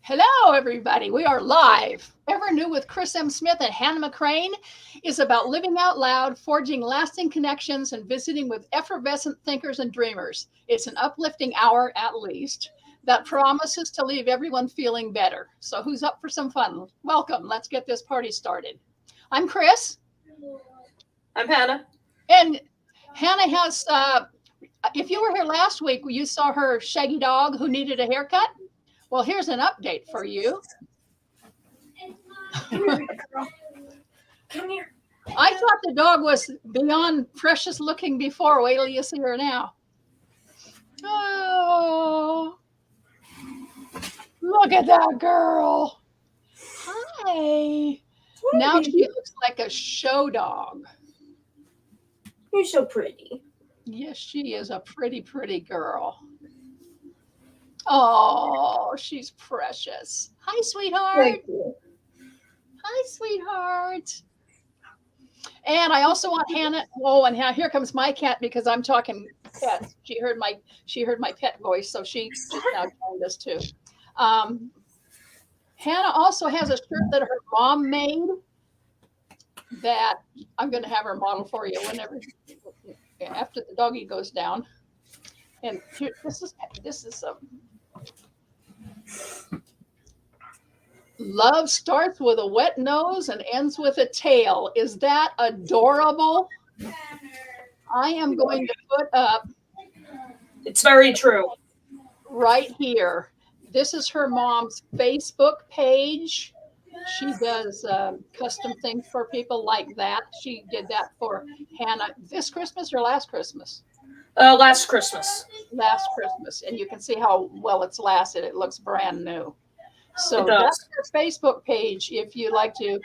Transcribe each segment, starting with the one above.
Hello, everybody. We are live. Ever New with Kris M. Smith and Hannah McCrane is about living out loud, forging lasting connections, and visiting with effervescent thinkers and dreamers. It's an uplifting hour, at least, that promises to leave everyone feeling better. So, who's up for some fun? Welcome. Let's get this party started. I'm Kris. I'm Hannah. And Hannah has, if you were here last week, you saw her shaggy dog who needed a haircut. Well, here's an update for you. Come here, girl. Come here. I thought the dog was beyond precious looking before. Wait till you see her now. Oh, look at that girl. Hi. Now she looks like a show dog. You're so pretty. Yes, she is a pretty, pretty girl. Oh, she's precious. Hi, sweetheart. Thank you. Hi, sweetheart. And I also want Hannah. Oh, and here comes my cat because I'm talking pets. She heard my pet voice, so she's now joined us too. Hannah also has a shirt that her mom made that I'm going to have her model for you whenever after the doggy goes down. And here, this is love starts with a wet nose and ends with a tail. Is that adorable? I am going to put up. It's very true. Right here. This is her mom's Facebook page. She does custom things for people like that. She did that for Hannah this Christmas or last Christmas? Last Christmas. Last Christmas. And you can see how well it's lasted. It looks brand new. So that's her Facebook page if you like to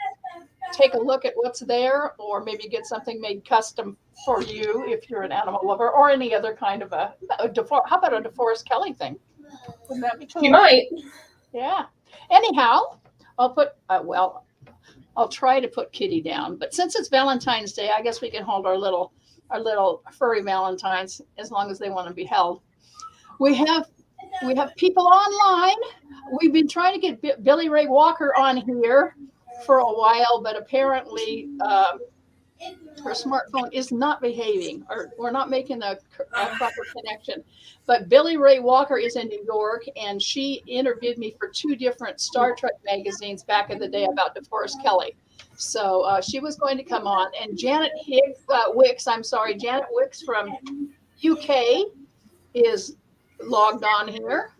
take a look at what's there, or maybe get something made custom for you if you're an animal lover, or any other kind of how about a DeForest Kelley thing? Wouldn't that be cool? You might. Yeah. Anyhow, I'll put, I'll try to put Kitty down, but since it's Valentine's Day, I guess we can hold our little furry Valentines as long as they want to be held. We have people online. We've been trying to get Billy Ray Walker on here for a while, but apparently her smartphone is not behaving, or we're not making a proper connection. But Billy Ray Walker is in New York, and she interviewed me for 2 different Star Trek magazines back in the day about DeForest Kelley. So she was going to come on, and Janet Wicks from UK is logged on here.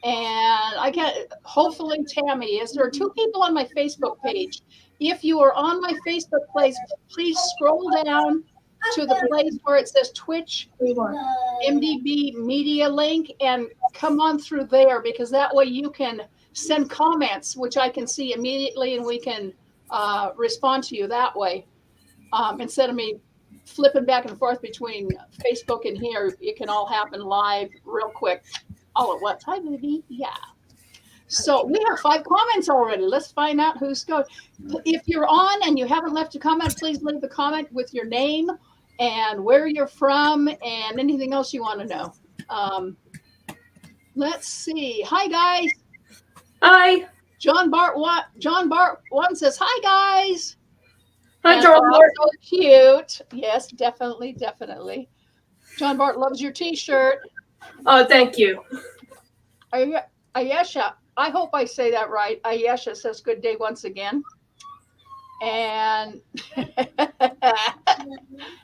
And I get, hopefully Tammy is. There are 2 people on my Facebook page. If you are on my Facebook page, please scroll down to the place where it says Twitch MDB media link and come on through there, because that way you can send comments, which I can see immediately, and we can respond to you that way. Instead of me flipping back and forth between Facebook and here, it can all happen live real quick. All at once. Hi, baby. Yeah. So we have 5 comments already. Let's find out who's going. If you're on and you haven't left a comment, please leave a comment with your name and where you're from and anything else you want to know. Let's see. Hi, guys. Hi. John Bart 1 says, hi, guys. Hi, John Bart. So cute. Yes, definitely. John Bart loves your T-shirt. Oh, thank you. Ayesha, I hope I say that right. Ayesha says good day once again. And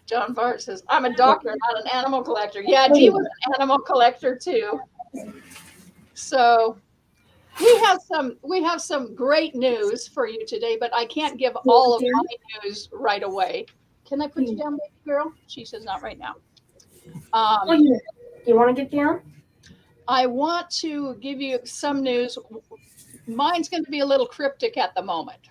John Bart says, I'm a doctor, not an animal collector. Yeah, Dee was an animal collector too. So we have some great news for you today, but I can't give all of my news right away. Can I put you down, baby girl? She says not right now. You want to get down? I want to give you some news. Mine's going to be a little cryptic at the moment,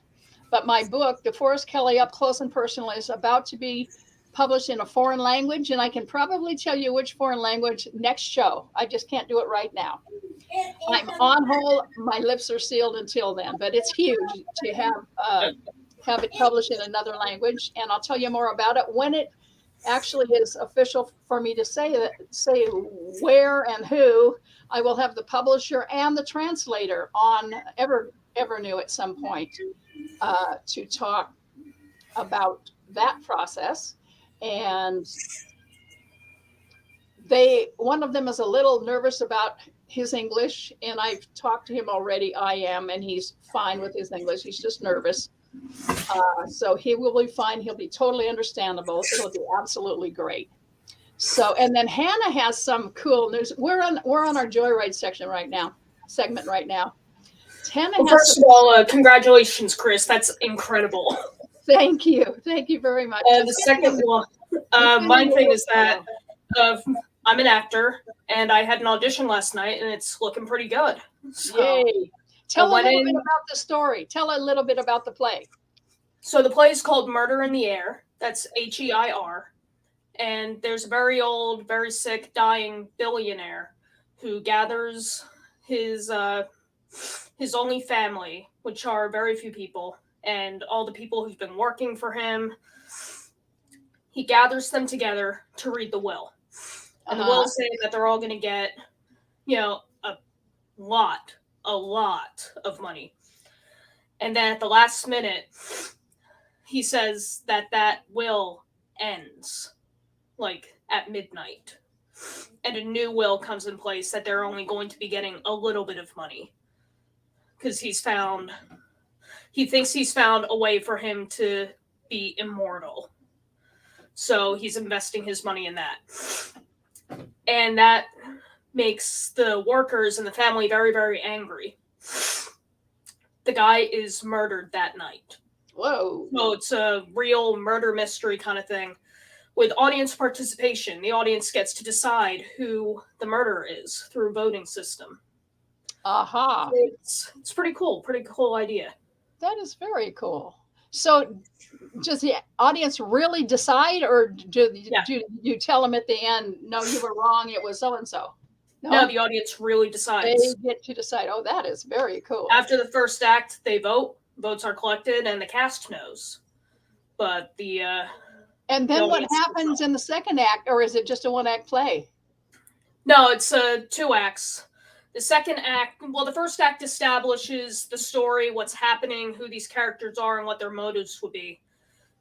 but my book, DeForest Kelley Up Close and Personal, is about to be published in a foreign language, and I can probably tell you which foreign language next show. I just can't do it right now. I'm on hold. My lips are sealed until then, but it's huge to have it published in another language, and I'll tell you more about it when it actually is official for me to say where and who. I will have the publisher and the translator on Evernew at some point to talk about that process. And one of them is a little nervous about his English, and I've talked to him already. I am, and he's fine with his English. He's just nervous. So he will be fine. He'll be totally understandable. It'll be absolutely great. So, and then Hannah has some cool news. We're on our Joyride segment right now. Well, first of all, congratulations, Kris. That's incredible. Thank you very much. The second one, my thing is that I'm an actor, and I had an audition last night, and it's looking pretty good. So, yay! Tell a little bit about the story. Tell a little bit about the play. So the play is called Murder in the Air. That's HEIR. And there's a very old, very sick, dying billionaire who gathers his only family, which are very few people, and all the people who've been working for him. He gathers them together to read the will. And the will is saying that they're all going to get, a lot of money. And then at the last minute, he says that will ends, like at midnight. And a new will comes in place that they're only going to be getting a little bit of money. Because he thinks he's found a way for him to be immortal. So he's investing his money in that. And that makes the workers and the family very, very angry. The guy is murdered that night. Whoa. So it's a real murder mystery kind of thing. With audience participation, the audience gets to decide who the murderer is through a voting system. Aha. It's pretty cool idea. That is very cool. So does the audience really decide, or do you tell them at the end, no, you were wrong, it was so-and-so? No, the audience really decides. They get to decide. Oh, that is very cool. After the first act, they vote. Votes are collected, and the cast knows. But and then what happens in the second act, or is it just a one-act play? No, it's 2 acts. The second act, the first act establishes the story, what's happening, who these characters are, and what their motives would be.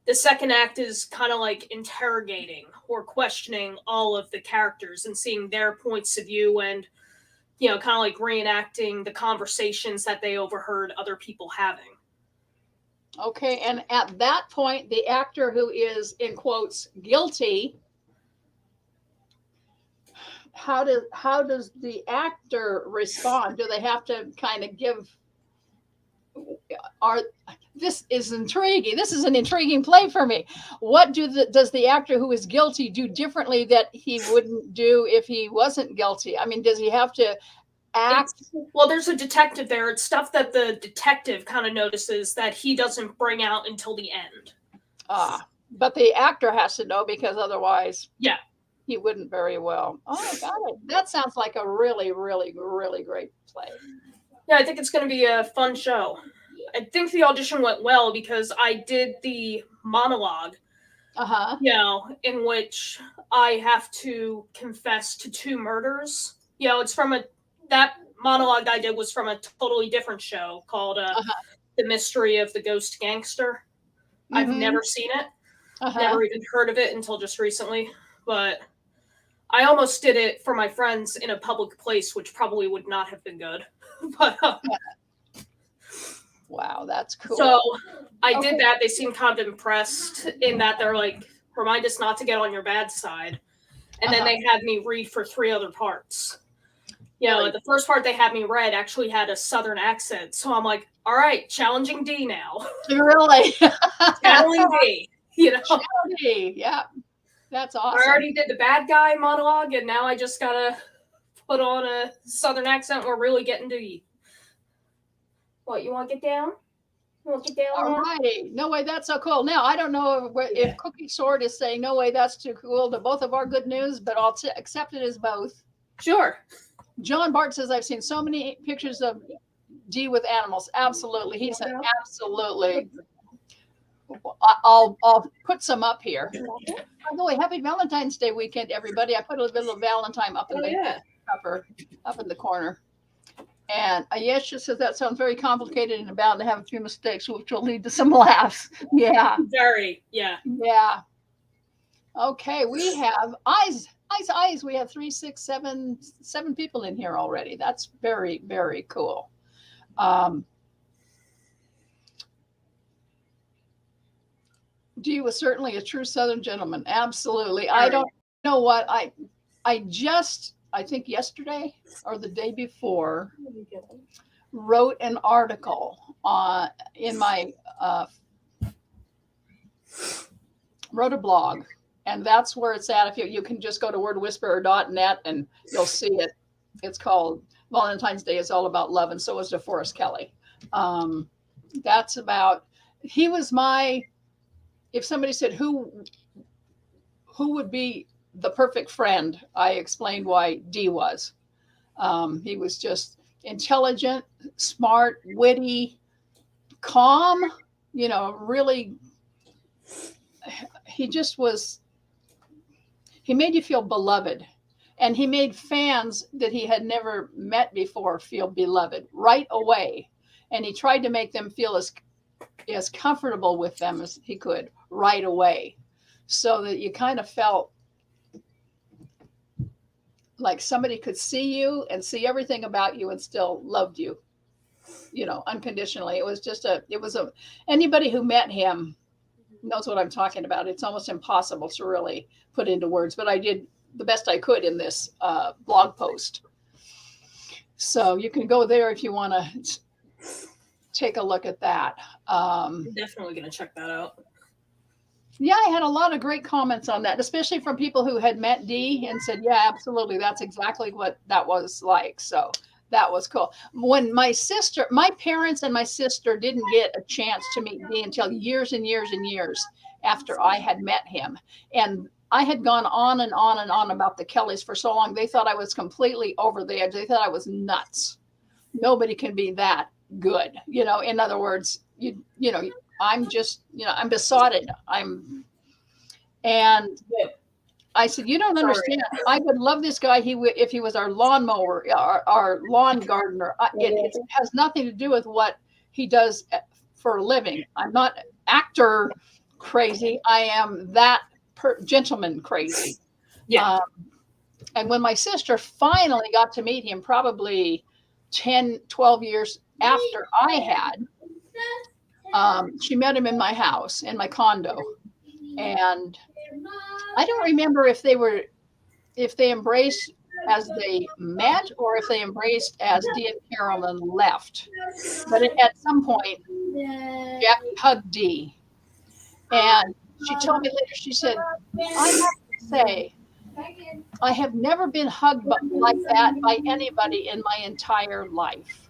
The second act is kind of like interrogating or questioning all of the characters and seeing their points of view and, kind of like reenacting the conversations that they overheard other people having. Okay, and at that point, the actor who is, in quotes, guilty, how does the actor respond? Do they have to kind of give? This is intriguing. This is an intriguing play for me. What does the actor who is guilty do differently that he wouldn't do if he wasn't guilty? I mean, does he have to act? There's a detective there. It's stuff that the detective kind of notices that he doesn't bring out until the end. But the actor has to know, because otherwise, yeah, he wouldn't very well. Oh, I got it. That sounds like a really, really, really great play. Yeah, I think it's going to be a fun show. I think the audition went well because I did the monologue, in which I have to confess to 2 murders. It's from that monologue I did was from a totally different show called The Mystery of the Ghost Gangster. Mm-hmm. I've never seen it. Never even heard of it until just recently. But I almost did it for my friends in a public place, which probably would not have been good. But wow, that's cool. So I did that. They seemed kind of impressed in that they're like, remind us not to get on your bad side. And then they had me read for 3 other parts. The first part they had me read actually had a Southern accent. So I'm like, all right, challenging D now. Really? Challenging D. D, yeah. That's awesome. I already did the bad guy monologue, and now I just gotta put on a Southern accent. We're really getting to you. What, you want to get down? You want to get down? All righty. No way, that's so cool. Now, I don't know if Cookie Sword is saying, no way, that's too cool to both of our good news, but I'll accept it as both. Sure. John Bart says, I've seen so many pictures of D with animals. Absolutely. He said, absolutely. I'll put some up here. By the way, happy Valentine's Day weekend, everybody. I put a little Valentine up in the cover, up in the corner. And Ayesha says that sounds very complicated and bound to have a few mistakes, which will lead to some laughs. Yeah. Very, yeah. Yeah. Okay, we have eyes. We have 3, 6, 7 people in here already. That's very, very cool. Dee was certainly a true Southern gentleman. Absolutely. I don't know what I think yesterday or the day before wrote an article in my wrote a blog, and that's where it's at. If you can just go to wordwhisperer.net and you'll see it. It's called Valentine's Day is All About Love, and so is DeForest Kelley. That's about, he was my, if somebody said who would be the perfect friend, I explained why Dee was. He was just intelligent, smart, witty, calm, really, he just was, he made you feel beloved. And he made fans that he had never met before feel beloved right away. And he tried to make them feel as comfortable with them as he could right away, so that you kind of felt like somebody could see you and see everything about you and still loved you, unconditionally. It was anybody who met him knows what I'm talking about. It's almost impossible to really put into words, but I did the best I could in this blog post. So you can go there if you want to take a look at that. I'm definitely going to check that out. Yeah, I had a lot of great comments on that, especially from people who had met Dee and said, yeah, absolutely, that's exactly what that was like. So that was cool. When my parents and my sister didn't get a chance to meet Dee until years and years and years after I had met him. And I had gone on and on and on about the Kellys for so long. They thought I was completely over the edge. They thought I was nuts. Nobody can be that good. In other words, I'm just, I'm besotted. And I said, you don't understand. I would love this guy. If he was our lawnmower, our lawn gardener. It has nothing to do with what he does for a living. I'm not actor crazy. I am that gentleman crazy. Yeah. And when my sister finally got to meet him, probably 10, 12 years after I had, she met him in my house, in my condo. And I don't remember if they embraced as they met or if they embraced as Dee and Carolyn left. But at some point, Jackie hugged Dee. And she told me later, she said, I have to say, I have never been hugged like that by anybody in my entire life.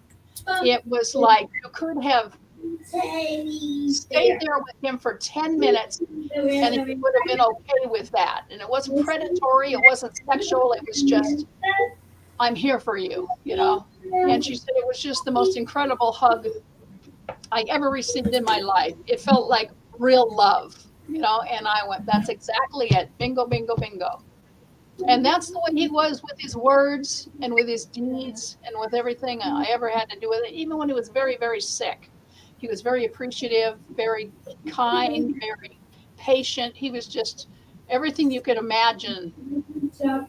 It was like you could have stayed there with him for 10 minutes and he would have been okay with that. And it wasn't predatory, it wasn't sexual, it was just, I'm here for you, And she said it was just the most incredible hug I ever received in my life. It felt like real love, and I went, that's exactly it. Bingo, bingo, bingo. And that's the way he was with his words and with his deeds and with everything I ever had to do with it. Even when he was very, very sick, he was very appreciative, very kind, very patient. He was just everything you could imagine. One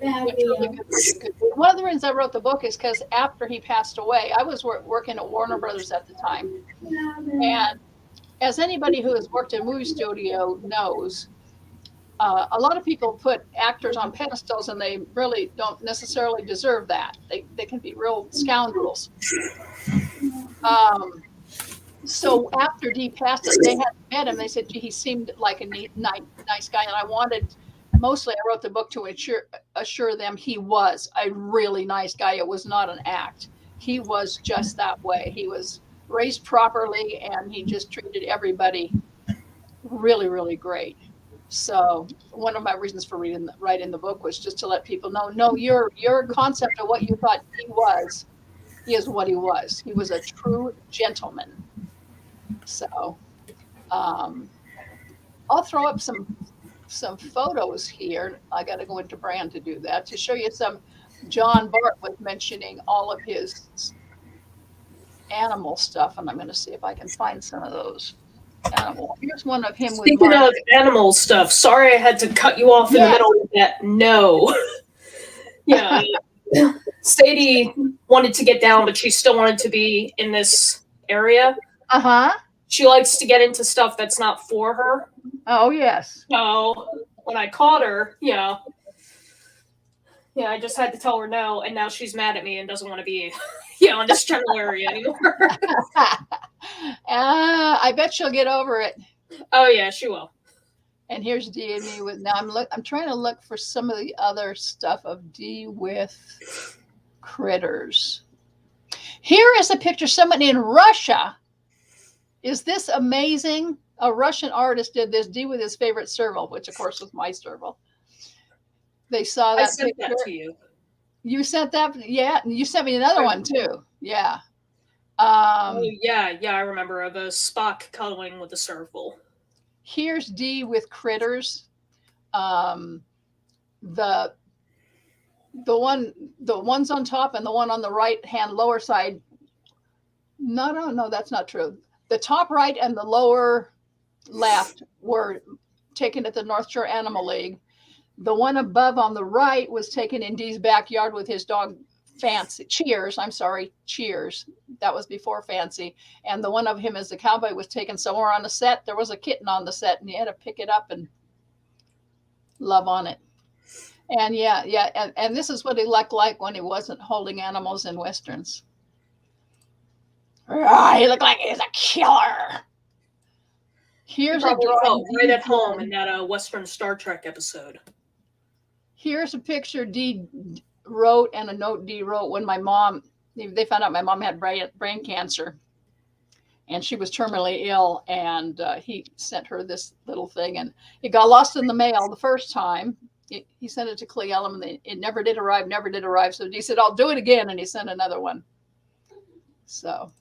of the reasons I wrote the book is because after he passed away, I was working at Warner Brothers at the time. And as anybody who has worked in a movie studio knows, a lot of people put actors on pedestals and they really don't necessarily deserve that. They can be real scoundrels. So after Dee passed, they hadn't met him. They said, gee, he seemed like a nice guy. And I wrote the book to assure them he was a really nice guy. It was not an act. He was just that way. He was raised properly and he just treated everybody really, really great. So one of my reasons for writing the book was just to let people know, no, your concept of what you thought he is what he was. He was a true gentleman. So I'll throw up some photos here. I got to go into brand to do that, to show you some. John Bart was mentioning all of his animal stuff, and I'm going to see if I can find some of those animal. Here's one of him with Speaking Mark. of animal stuff, sorry I had to cut you off in the middle of that. No. Yeah. Sadie wanted to get down, but she still wanted to be in this area. Uh-huh. She likes to get into stuff that's not for her. Oh, yes. So when I caught her, yeah, I just had to tell her no, and now she's mad at me and doesn't want to be, in this general area anymore. I bet she'll get over it. Oh yeah, she will. And here's D and me with, now I'm trying to look for some of the other stuff of D with critters. Here is a picture, someone in Russia. Is this amazing? A Russian artist did this, D with his favorite serval, which of course was my serval. They saw that I sent picture. that to you. You sent that? Yeah. You sent me another one too. Yeah. Yeah, I remember of a Spock cuddling with a serval. Here's D with critters. The ones on top and the one on the right hand lower side. No, that's not true. The top right and the lower left were taken at the North Shore Animal League. The one above on the right was taken in Dee's backyard with his dog Cheers. That was before Fancy. And the one of him as the cowboy was taken somewhere on the set. There was a kitten on the set, and he had to pick it up and love on it. And and this is what he looked like when he wasn't holding animals in Westerns. He looked like he's a killer. Here's a drawing right at home in that Western Star Trek episode. Here's a picture D wrote and a note D wrote when my mom, they found out my mom had brain cancer and she was terminally ill, and he sent her this little thing, and it got lost in the mail the first time. He sent it to Cle Elum, and it never did arrive. So D said, I'll do it again. And he sent another one. So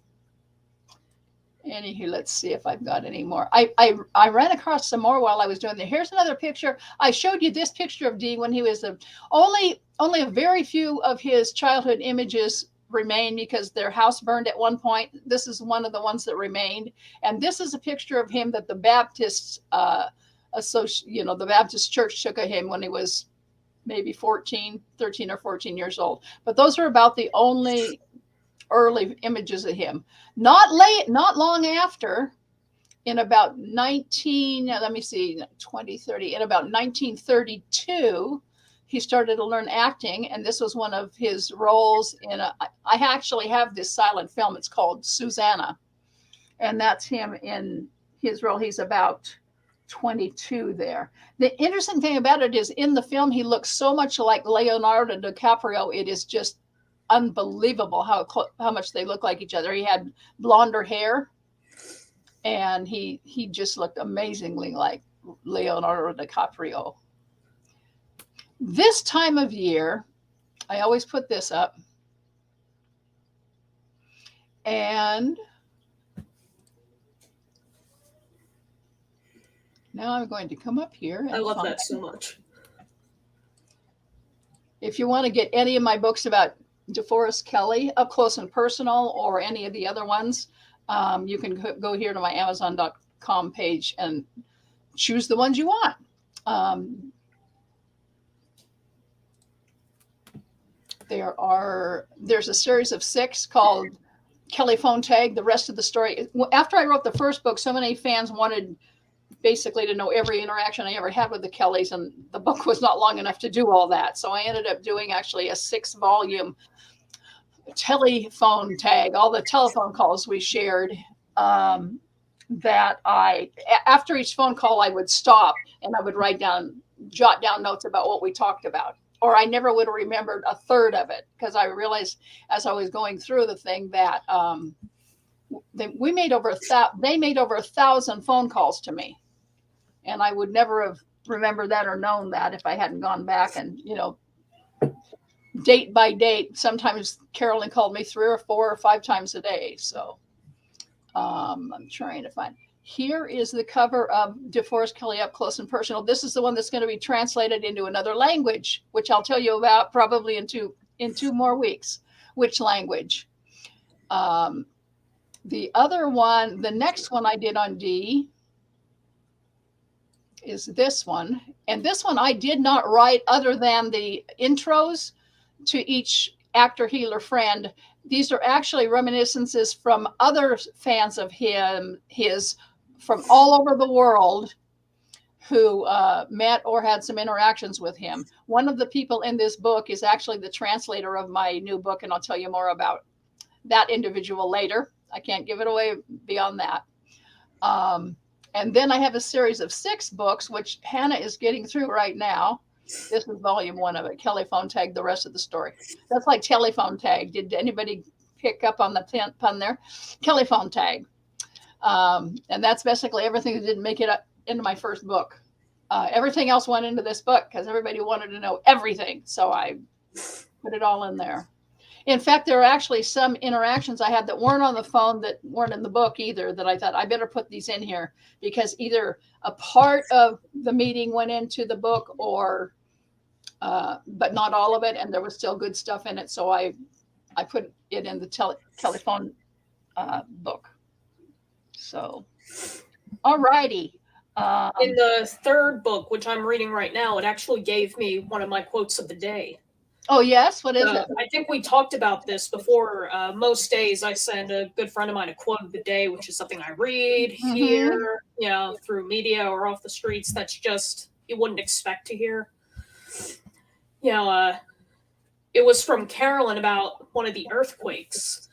anywho, let's see if I've got any more. I ran across some more while I was doing that. Here's another picture. I showed you this picture of D when he was only a very few of his childhood images remain because their house burned at one point. This is one of the ones that remained. And this is a picture of him that the Baptists, the Baptist church took of him when he was maybe 13 or 14 years old. But those are about the only early images of him. Not long after, in about 1932, he started to learn acting, and this was one of his roles in I actually have this silent film. It's called Susanna, and that's him in his role. He's about 22 there. The interesting thing about it is in the film, he looks so much like Leonardo DiCaprio. It is just unbelievable how much they look like each other. He had blonder hair, and he just looked amazingly like Leonardo DiCaprio. This time of year, I always put this up, and now I'm going to come up here. I love that so much. If you want to get any of my books about DeForest Kelley up close and personal, or any of the other ones, you can go here to my Amazon.com page and choose the ones you want. There's a series of 6 called Kelley Phone Tag. The rest of the story, after I wrote the first book, so many fans wanted basically to know every interaction I ever had with the Kellys, and the book was not long enough to do all that. So I ended up doing actually a 6-volume telephone tag, all the telephone calls we shared, that after each phone call, I would stop and I would jot down notes about what we talked about. Or I never would have remembered a third of it, because I realized as I was going through the thing that they made over 1,000 phone calls to me, and I would never have remembered that or known that if I hadn't gone back and date by date. Sometimes Carolyn called me 3 or 4 or 5 times a day. So I'm trying to find. here is the cover of DeForest Kelley Up Close and Personal. This is the one that's going to be translated into another language, which I'll tell you about probably in two more weeks. Which language? The other one, the next one I did on D is this one. And this one I did not write other than the intros to each actor, healer, friend. These are actually reminiscences from other fans of his from all over the world who met or had some interactions with him. One of the people in this book is actually the translator of my new book, and I'll tell you more about that individual later. I can't give it away beyond that. And then I have a series of 6 books, which Hannah is getting through right now. This is volume 1 of it. Kelly phone tag the rest of the story. That's like telephone tag. Did anybody pick up on the pun there? Kelly phone tag. And that's basically everything that didn't make it up into my first book. Everything else went into this book because everybody wanted to know everything. So I put it all in there. In fact, there are actually some interactions I had that weren't on the phone that weren't in the book either, that I thought I better put these in here because either a part of the meeting went into the book or, but not all of it. And there was still good stuff in it. So I put it in the telephone book. So, all righty. In the third book, which I'm reading right now, it actually gave me one of my quotes of the day. Oh, yes? What is it? I think we talked about this before. Most days I send a good friend of mine a quote of the day, which is something I read, hear, through media or off the streets that's just you wouldn't expect to hear. It was from Carolyn about one of the earthquakes.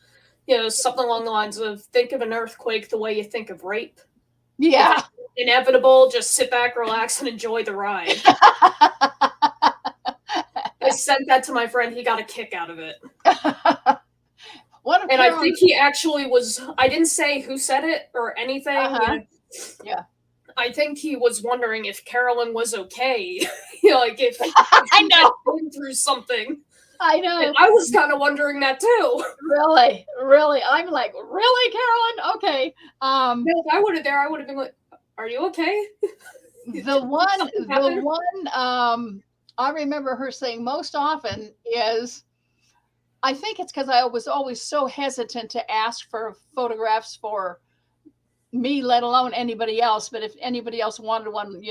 Something along the lines of, think of an earthquake the way you think of rape. Yeah. Inevitable, just sit back, relax, and enjoy the ride. I sent that to my friend. He got a kick out of it. I think he actually was, I didn't say who said it or anything. Yeah. I think he was wondering if Carolyn was okay. If I know. Been through something. I know. And I was kind of wondering that too. Really? I'm like, really, Carolyn? Okay. If I would have been like, are you okay? The one I remember her saying most often is, I think it's because I was always so hesitant to ask for photographs for me, let alone anybody else. But if anybody else wanted one,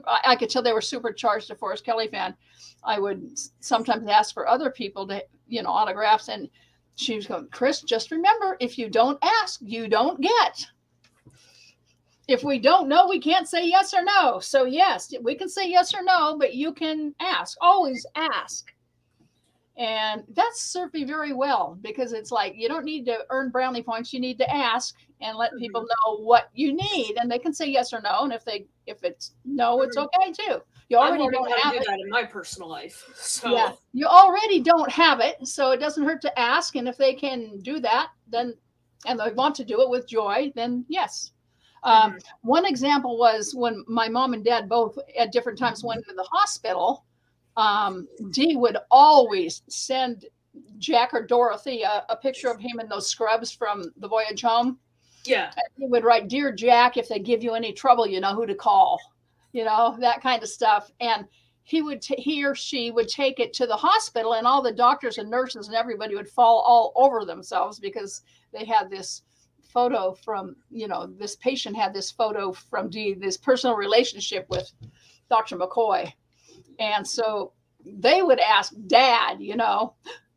I could tell they were supercharged DeForest Kelley fan. I would sometimes ask for other people to, autographs. And she was going, Kris, just remember, if you don't ask, you don't get. If we don't know, we can't say yes or no. So yes, we can say yes or no, but you can ask. Always ask. And that's served me very well because it's like, you don't need to earn brownie points. You need to ask and let people know what you need, and they can say yes or no. And if it's no, it's okay too. You already don't have it. That in my personal life. So yeah, you already don't have it, so it doesn't hurt to ask. And if they can do that, then and they want to do it with joy, then yes. One example was when my mom and dad both at different times went to the hospital. Dee would always send Jack or Dorothy a picture of him in those scrubs from the voyage home. Yeah. And he would write, Dear Jack, if they give you any trouble, you know who to call, that kind of stuff. And he or she would take it to the hospital, and all the doctors and nurses and everybody would fall all over themselves because they had this photo from, this patient had this photo from Dee, this personal relationship with Dr. McCoy. And so they would ask Dad,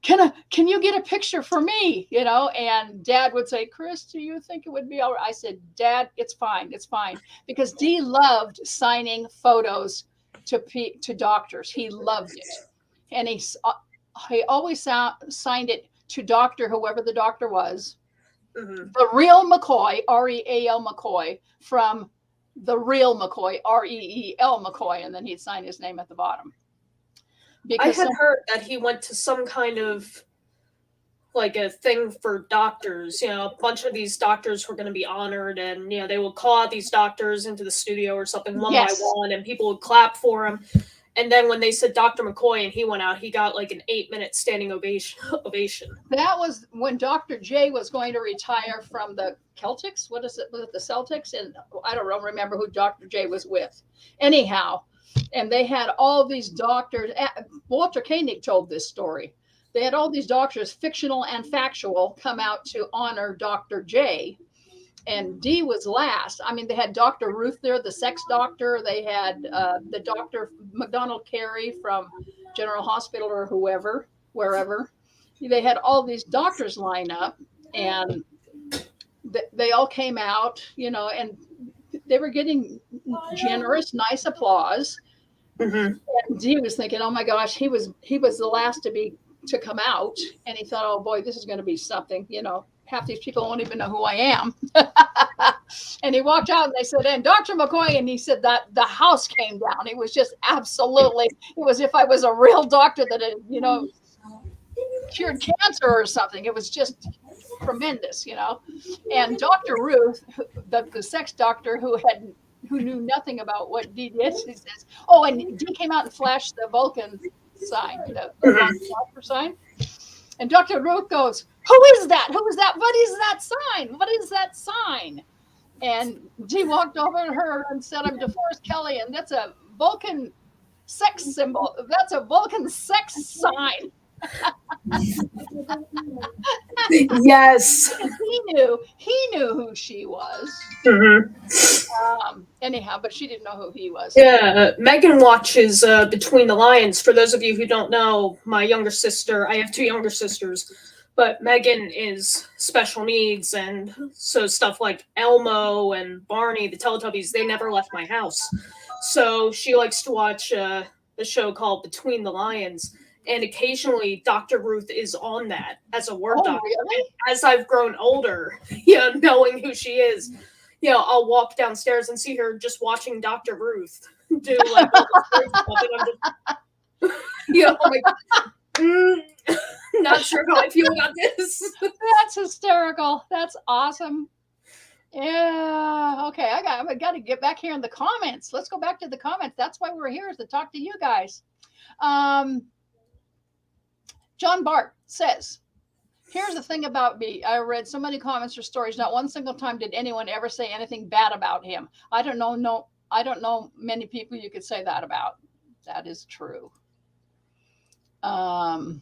can you get a picture for me? And Dad would say, Kris, do you think it would be all right? I said, Dad, it's fine. It's fine. Because Dee loved signing photos to doctors. He loved it. And he always signed it to doctor, whoever the doctor was. Mm-hmm. The real McCoy, R-E-A-L McCoy, from the real McCoy, R-E-E-L McCoy, and then he'd sign his name at the bottom. Because I had heard that he went to some kind of like a thing for doctors. A bunch of these doctors were going to be honored, and they would call out these doctors into the studio or something one by one, and people would clap for him. And then when they said Dr. McCoy and he went out, he got like an 8-minute standing ovation. That was when Dr. J was going to retire from the Celtics. What is it? Was it the Celtics? And I don't remember who Dr. J was with. Anyhow, and they had all these doctors. Walter Koenig told this story. They had all these doctors, fictional and factual, come out to honor Dr. J. And Dee was last. I mean, they had Dr. Ruth there, the sex doctor. They had the Dr. McDonald Carey from General Hospital or wherever. They had all these doctors line up, and they all came out, and they were getting generous, nice applause. Mm-hmm. And Dee was thinking, oh my gosh, he was the last to come out, and he thought, oh boy, this is going to be something, half these people won't even know who I am. And he walked out and they said, and Dr. McCoy, and he said that the house came down. It was just absolutely, it was if I was a real doctor that had, cured cancer or something. It was just tremendous, And Dr. Ruth, the sex doctor who knew nothing about what Dee did, she says, oh, and Dee came out and flashed the Vulcan sign, the Vulcan sign. And Dr. Ruth goes, who is that? Who is that? What is that sign? What is that sign? And Dee walked over to her and said, I'm DeForest Kelly, and that's a Vulcan sex symbol. That's a Vulcan sex sign. Yes. He knew who she was. Mm-hmm. Anyhow, but she didn't know who he was. Yeah, Megan watches Between the Lions. For those of you who don't know, my younger sister, I have 2 younger sisters, but Megan is special needs, and so stuff like Elmo and Barney, the Teletubbies, they never left my house. So she likes to watch a show called Between the Lions, and occasionally Dr. Ruth is on that as a word doctor. Really? As I've grown older, knowing who she is, I'll walk downstairs and see her just watching Dr. Ruth do like all this stuff, and I'm just, I'm like, not sure how I feel about this. That's hysterical. That's awesome. Yeah. Okay. I got to get back here in the comments. Let's go back to the comments. That's why we're here, is to talk to you guys. John Bart says, here's the thing about me. I read so many comments or stories. Not one single time did anyone ever say anything bad about him. I don't know many people you could say that about. That is true. I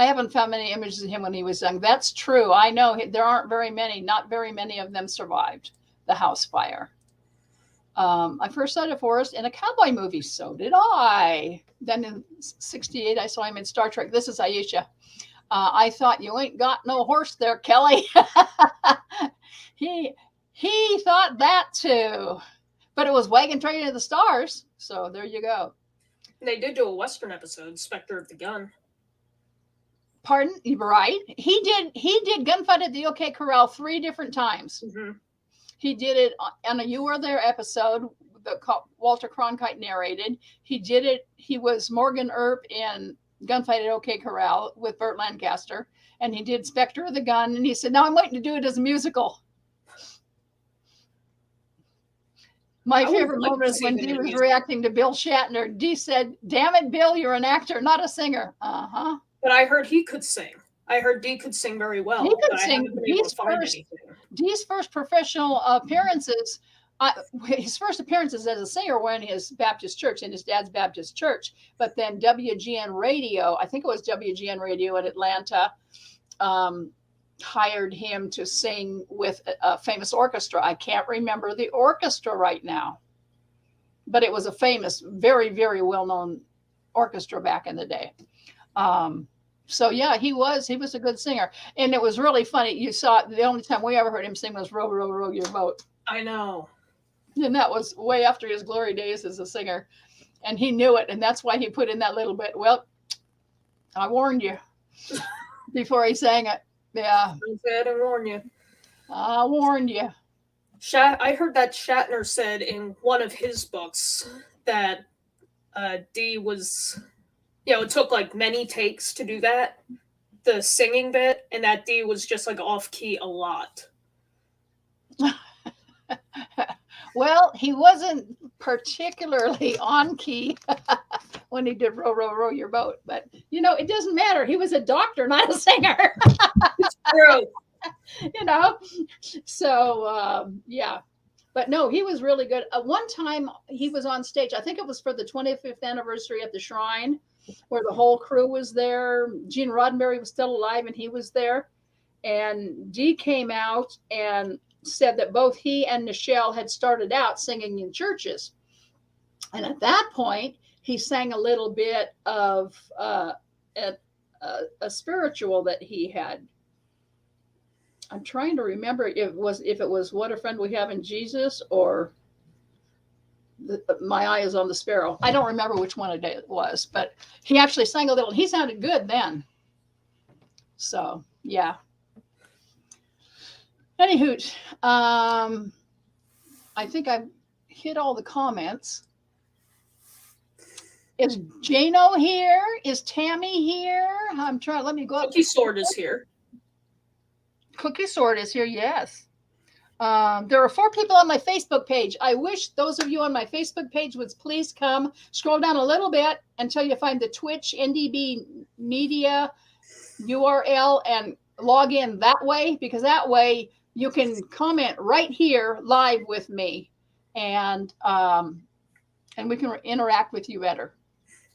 haven't found many images of him when he was young. That's true. I know there aren't very many. Not very many of them survived the house fire. I first saw DeForest in a cowboy movie. So did I. Then in '68, I saw him in Star Trek. This is Aisha. I thought you ain't got no horse there, Kelly. He thought that too. But it was Wagon Train to the Stars. So there you go. They did do a Western episode, Spectre of the Gun. Pardon? Right. He did Gunfight at the OK Corral 3 different times. Mm-hmm. He did it on a You Were There episode that Walter Cronkite narrated. He did it. He was Morgan Earp in Gunfight at OK Corral with Burt Lancaster. And he did Spectre of the Gun. And he said, now I'm waiting to do it as a musical. My favorite moment is when Dee was reacting to Bill Shatner. Dee said, damn it, Bill, you're an actor, not a singer. Uh-huh. But I heard he could sing. I heard Dee could sing very well. He could sing. Dee's first professional appearances, his first appearances as a singer were in his Baptist church, in his dad's Baptist church. But then WGN Radio, I think it was WGN Radio in Atlanta, hired him to sing with a famous orchestra. I can't remember the orchestra right now, but it was a famous, very, very well-known orchestra back in the day. So yeah, he was a good singer. And it was really funny. You saw the only time we ever heard him sing was Row, Row, Row Your Boat. I know. And that was way after his glory days as a singer. And he knew it. And that's why he put in that little bit. Well, I warned you before he sang it. Yeah. I warned you. I warned you. I heard that Shatner said in one of his books that Dee was... it took like many takes to do that, the singing bit, and that Dee was just like off key a lot. Well, he wasn't particularly on key when he did row, row, row your boat, but it doesn't matter. He was a doctor, not a singer. It's true. you know. So yeah, but no, he was really good. One time he was on stage. I think it was for the 25th anniversary at the Shrine, where the whole crew was there. Gene Roddenberry was still alive, and he was there. And Dee came out and said that both he and Nichelle had started out singing in churches. And at that point, he sang a little bit of a spiritual that he had. I'm trying to remember if it was What a Friend We Have in Jesus or My Eye is on the Sparrow. I don't remember which one it was, but he actually sang a little. He sounded good then. So, yeah. Anywho, I think I've hit all the comments. Is Jano here? Is Tammy here? I'm trying. Let me go up. Cookie Sword is here. Cookie Sword is here. Yes. There are 4 people on my Facebook page. I wish those of you on my Facebook page would please come. Scroll down a little bit until you find the Twitch NDB Media URL and log in that way, because that way you can comment right here live with me, and we can interact with you better,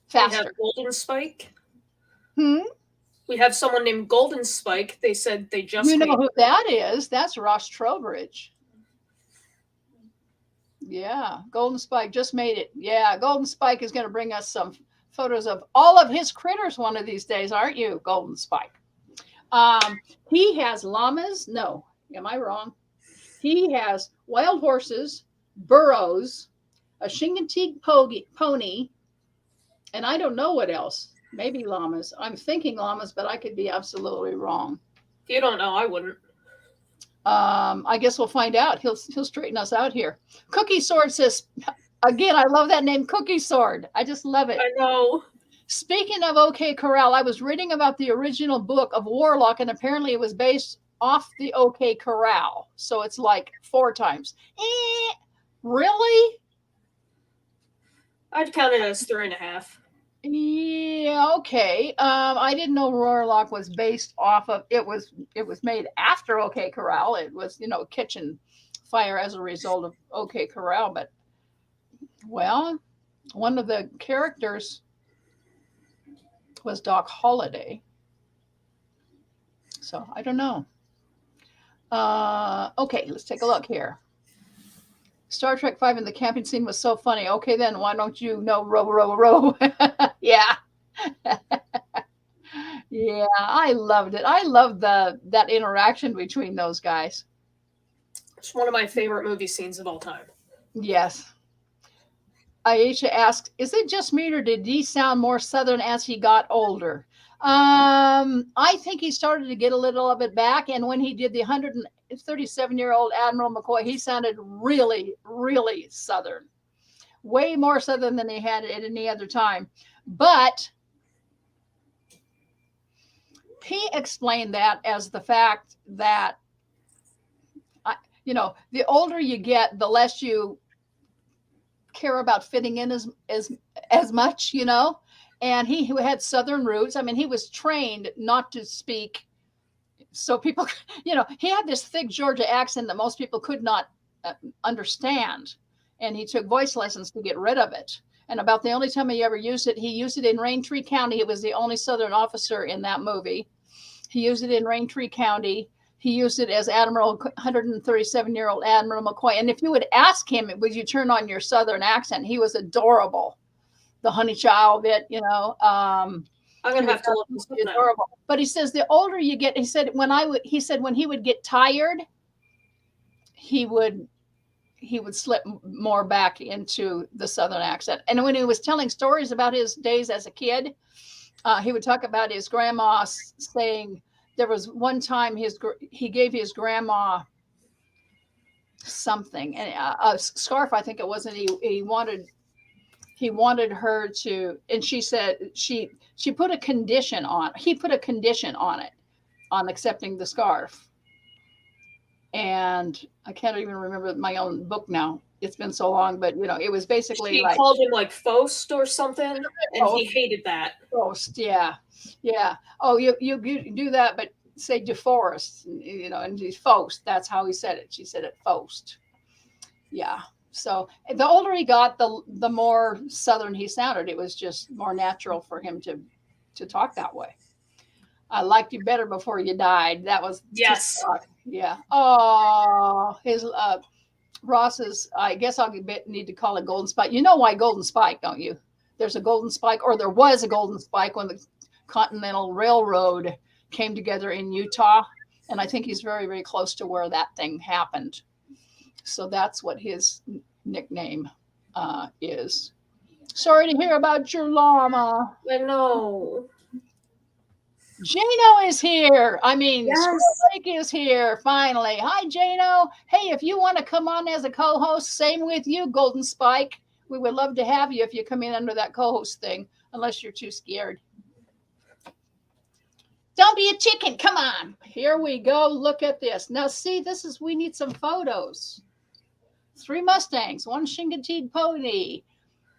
faster. We have Golden Spike. Hmm? We have someone named Golden Spike. They said they just. You know who that is? That's Ross Trowbridge. Yeah, Golden Spike just made it. Yeah, Golden Spike is going to bring us some photos of all of his critters one of these days, aren't you, Golden Spike? He has llamas. No, am I wrong? He has wild horses, burros, a Shingantig pony, and I don't know what else. Maybe llamas. I'm thinking llamas, but I could be absolutely wrong. If you don't know, I wouldn't. I guess we'll find out. He'll straighten us out here. Cookie Sword says, again, I love that name, Cookie Sword. I just love it. I know. Speaking of OK Corral, I was reading about the original book of Warlock, and apparently it was based off the OK Corral. So it's like 4 times. Really? I'd count it as 3.5. Yeah, okay. I didn't know Warlock was based off of it was made after OK Corral. It was, kitchen fire as a result of OK Corral, but well, one of the characters was Doc Holliday. So I don't know. Okay, let's take a look here. Star Trek 5 in the camping scene was so funny. Okay, then why don't you know row, row, row? Yeah. Yeah, I loved it. I loved that interaction between those guys. It's one of my favorite movie scenes of all time. Yes. Aisha asks, is it just me or did he sound more Southern as he got older? I think he started to get a little of it back. And when he did the 137-year-old Admiral McCoy, he sounded really, really Southern. Way more Southern than he had at any other time. But he explained that as the fact that, the older you get, the less you care about fitting in as much, and he who had Southern roots. I mean, he was trained not to speak. So people, he had this thick Georgia accent that most people could not understand. And he took voice lessons to get rid of it. And about the only time he ever used it, he used it in Raintree County. It was the only Southern officer in that movie. He used it in Raintree County. He used it as 137-year-old Admiral McCoy. And if you would ask him, would you turn on your Southern accent? He was adorable. The honey child bit, I'm going to have to look this up now. But he says the older you get, he said when he would get tired, he would slip more back into the Southern accent. And when he was telling stories about his days as a kid, he would talk about his grandma saying there was one time he gave his grandma something, and a scarf, I think it was, and he wanted her to, and she said she put a condition on, he put a condition on it, on accepting the scarf. And I can't even remember my own book now. it's been so long, but it was basically She like called him like Fost or something, and he hated that. Ghost. Yeah. Oh, you do that, but say DeForest, and he's Fost. That's how he said it. She said it Fost. Yeah. So the older he got, the more Southern he sounded. It was just more natural for him to talk that way. I liked you better before you died. That was Yes. Yeah. Oh, his Ross's. I guess I'll need to call it Golden Spike. You know why Golden Spike, don't you? There's a Golden Spike, or there was a Golden Spike when the Continental Railroad came together in Utah, and I think he's very, very close to where that thing happened. So that's what his nickname is. Sorry to hear about your llama. I know. Jano is here. I mean, Yes. Squirrel Lake is here finally. Hi, Jano. Hey, if you want to come on as a co-host, same with you, Golden Spike. We would love to have you if you come in under that co-host thing, unless you're too scared. Don't be a chicken. Come on. Here we go. Look at this. Now, see, we need some photos. 3 Mustangs, 1 Shingateed pony,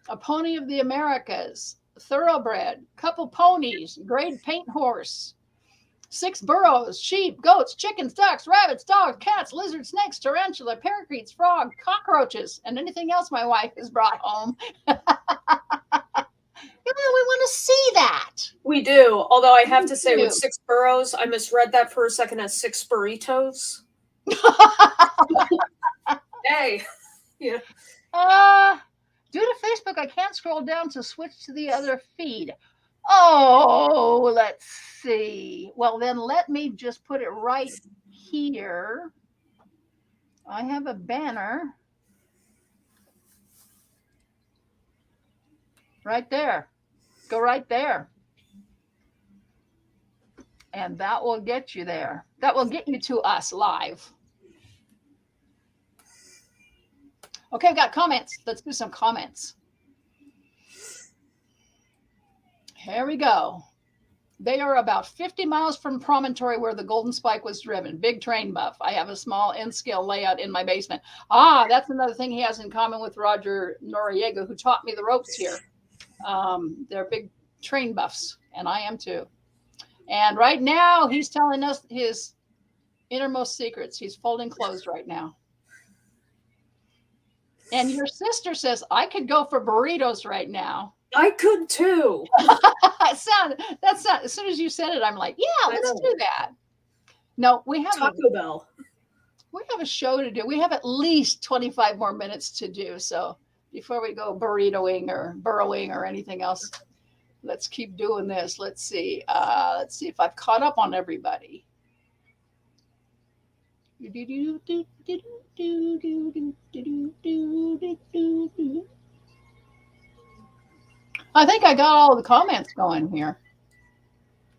a pony of the Americas, thoroughbred, couple ponies, grade paint horse, 6 burros, sheep, goats, chickens, ducks, rabbits, dogs, cats, lizards, snakes, tarantula, parakeets, frog, cockroaches, and anything else my wife has brought home. We want to see that. We do. Although I have to say, with 6 burros, I misread that for a second as 6 burritos. Hey. Yeah. Due to Facebook, I can't scroll down to switch to the other feed. Oh, let's see. Well, then let me just put it right here. I have a banner right there. Go right there. And that will get you there. That will get you to us live. Okay, I've got comments. Let's do some comments. Here we go. They are about 50 miles from Promontory where the Golden Spike was driven. Big train buff. I have a small N-scale layout in my basement. That's another thing he has in common with Roger Noriega, who taught me the ropes here. They're big train buffs, and I am too. And right now, he's telling us his innermost secrets. He's folding clothes right now. And your sister says, I could go for burritos right now. I could too. That's not, as soon as you said it, I'm like, yeah, let's do that. No, we have Taco Bell. We have a show to do. We have at least 25 more minutes to do. So before we go burritoing or burrowing or anything else, let's keep doing this. Let's see. Let's see if I've caught up on everybody. I think I got all the comments going here.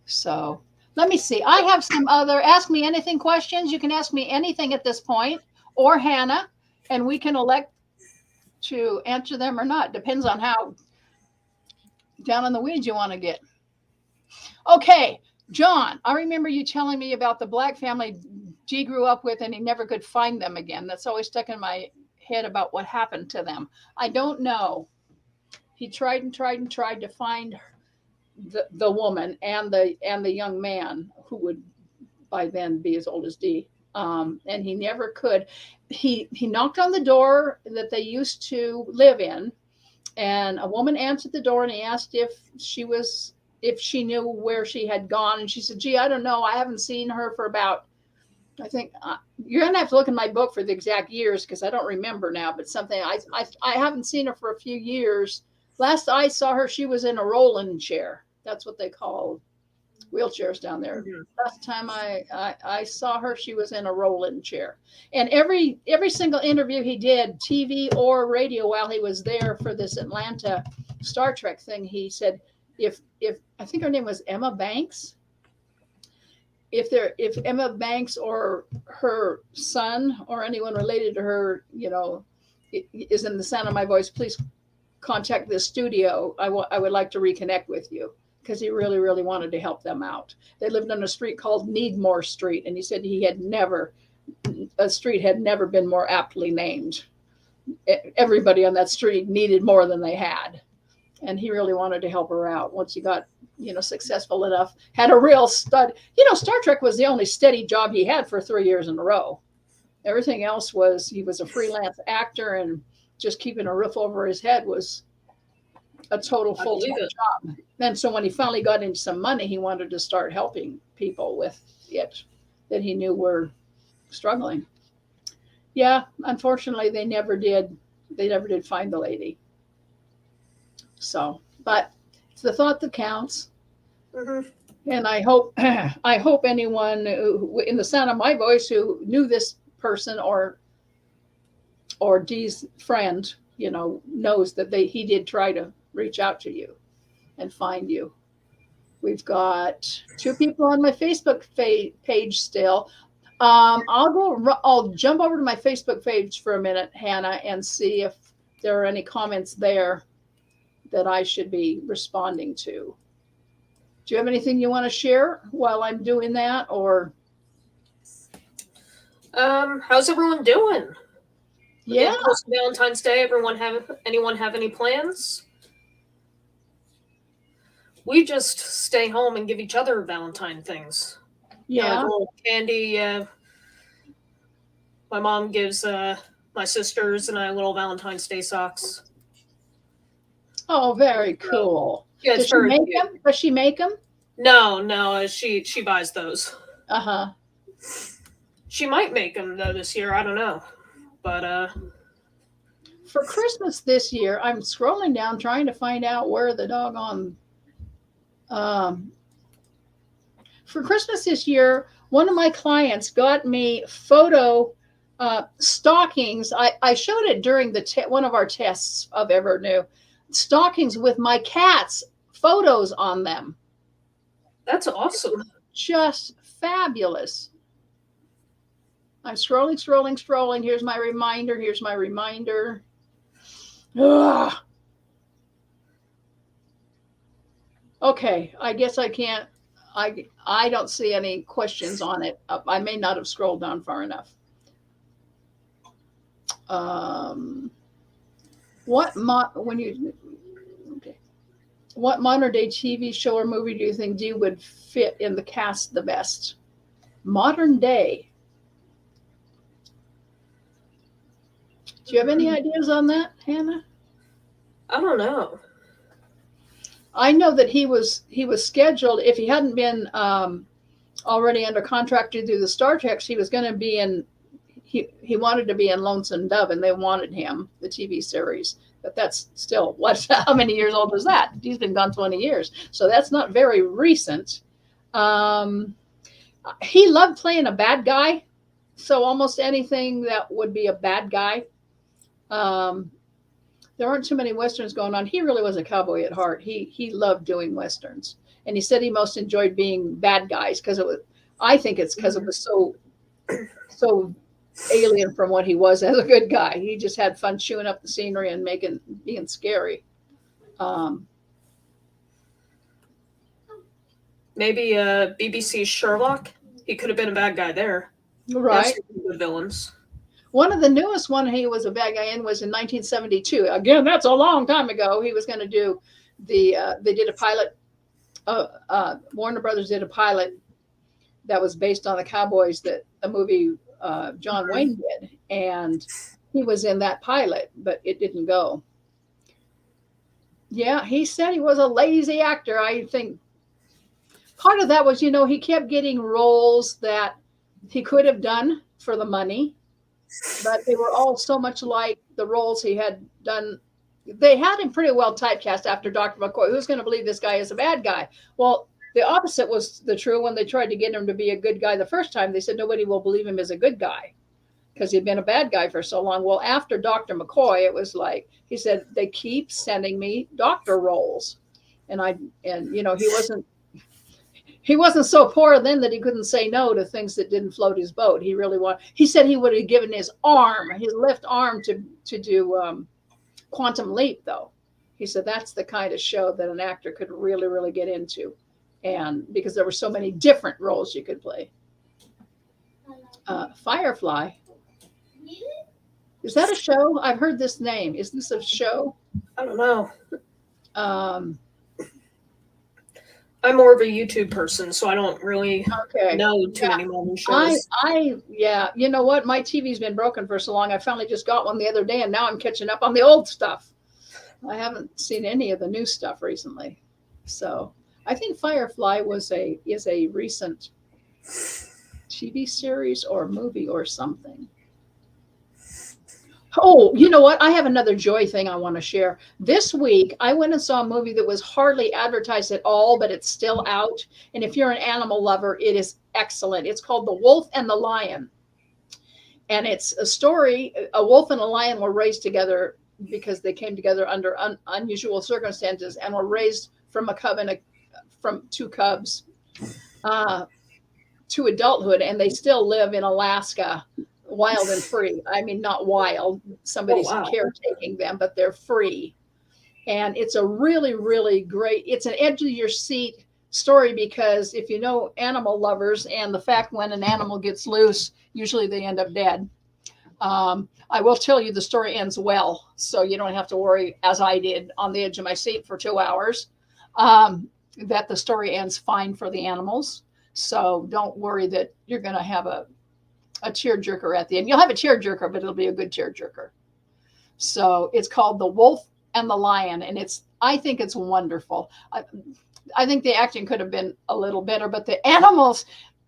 So let me see. I have some other ask me anything questions. You can ask me anything at this point, or Hannah, and we can elect to answer them or not. Depends on how down in the weeds you want to get. Okay, John, I remember you telling me about the black family G grew up with and he never could find them again. That's always stuck in my head about what happened to them. I don't know. He tried and tried and tried to find the woman and the young man who would by then be as old as D. And he never could. He knocked on the door that they used to live in, and a woman answered the door, and he asked if she knew where she had gone, and she said, gee, I don't know, I haven't seen her for about, I think you're gonna have to look in my book for the exact years because I don't remember now, but something I haven't seen her for a few years. Last I saw her, she was in a rolling chair. That's what they call wheelchairs down there. Mm-hmm. Last time I saw her, she was in a rolling chair. And every single interview he did, TV or radio, while he was there for this Atlanta Star Trek thing, he said, if I think her name was Emma Banks, if Emma Banks or her son or anyone related to her, is in the sound of my voice, please contact this studio. I would like to reconnect with you, because he really, really wanted to help them out. They lived on a street called Needmore Street, and he said a street had never been more aptly named. everybody on that street needed more than they had. And he really wanted to help her out once he got, successful enough, had a real stud. Star Trek was the only steady job he had for 3 years in a row. Everything else was, he was a freelance actor, and just keeping a roof over his head was a total full-time job. And so when he finally got into some money, he wanted to start helping people with it that he knew were struggling. Yeah, unfortunately, they never did find the lady. So, but it's the thought that counts. Mm-hmm. And I hope anyone who, in the sound of my voice, who knew this person or Dee's friend, knows that he did try to reach out to you and find you. We've got 2 people on my Facebook page still. I'll jump over to my Facebook page for a minute, Hannah, and see if there are any comments there that I should be responding to. Do you have anything you want to share while I'm doing that, or? How's everyone doing? Yeah. Valentine's Day. Anyone have any plans? We just stay home and give each other Valentine things. Yeah. Like a little candy. My mom gives my sisters and I little Valentine's Day socks. Oh, very cool. Yeah, Does she make them? Does she make them? No. She buys those. Uh-huh. She might make them though this year. I don't know, but for Christmas this year, I'm scrolling down trying to find out where the doggone. For Christmas this year, one of my clients got me photo stockings. I showed it during one of our tests of Evernew. Stockings with my cats' photos on them. That's awesome. Just fabulous. I'm scrolling. Here's my reminder. Ugh. Okay, I guess I can't. I don't see any questions on it. I may not have scrolled down far enough. What modern day TV show or movie do you think Dee would fit in the cast the best? Modern day. Do you have any ideas on that, Hannah? I don't know. I know that he was scheduled, if he hadn't been already under contract to do the Star Treks, he was going to be in. He wanted to be in Lonesome Dove, and they wanted him, the TV series. But that's still how many years old is that? He's been gone 20 years, so that's not very recent. He loved playing a bad guy, so almost anything that would be a bad guy. There aren't too many Westerns going on. He really was a cowboy at heart. He loved doing Westerns. And he said he most enjoyed being bad guys because I think it's because it was so alien from what he was as a good guy. He just had fun chewing up the scenery and being scary. Maybe BBC Sherlock. He could have been a bad guy there. Right. The villains. One of the newest one he was a bad guy in was in 1972. Again, that's a long time ago. He was going to do they did a pilot. Warner Brothers did a pilot that was based on the Cowboys that the movie John Wayne did. And he was in that pilot, but it didn't go. Yeah, he said he was a lazy actor. I think part of that was, he kept getting roles that he could have done for the money. But they were all so much like the roles he had done. They had him pretty well typecast after Dr. McCoy. Who's going to believe this guy is a bad guy? Well, the opposite was the true. When they tried to get him to be a good guy the first time, they said nobody will believe him as a good guy because he'd been a bad guy for so long. Well, after Dr. McCoy, it was like, he said, they keep sending me doctor roles. And he wasn't so poor then that he couldn't say no to things that didn't float his boat. He said he would have given his left arm to do Quantum Leap, though. He said that's the kind of show that an actor could really, really get into. And because there were so many different roles you could play. Firefly. Is that a show? I've heard this name. Is this a show? I don't know. Um, I'm more of a YouTube person, so I don't really okay. know too many modern shows. Yeah. You know what? My TV's been broken for so long. I finally just got one the other day, and now I'm catching up on the old stuff. I haven't seen any of the new stuff recently. So I think Firefly is a recent TV series or movie or something. Oh, you know what? I have another joy thing I want to share. This week, I went and saw a movie that was hardly advertised at all, but it's still out. And if you're an animal lover, it is excellent. It's called The Wolf and the Lion. And it's a story. A wolf and a lion were raised together because they came together under unusual circumstances and were raised from a cub and from two cubs to adulthood. And they still live in Alaska, wild and free. I mean, not wild. Somebody's caretaking them, but they're free. And it's a really, really great, it's an edge of your seat story because if you know animal lovers and the fact when an animal gets loose, usually they end up dead. I will tell you the story ends well, so you don't have to worry, as I did on the edge of my seat for 2 hours, that the story ends fine for the animals. So don't worry that you're going to have a tearjerker at the end. You'll have a tearjerker, but it'll be a good tearjerker. So it's called The Wolf and the Lion, and I think it's wonderful. I think the acting could have been a little better, but the animals,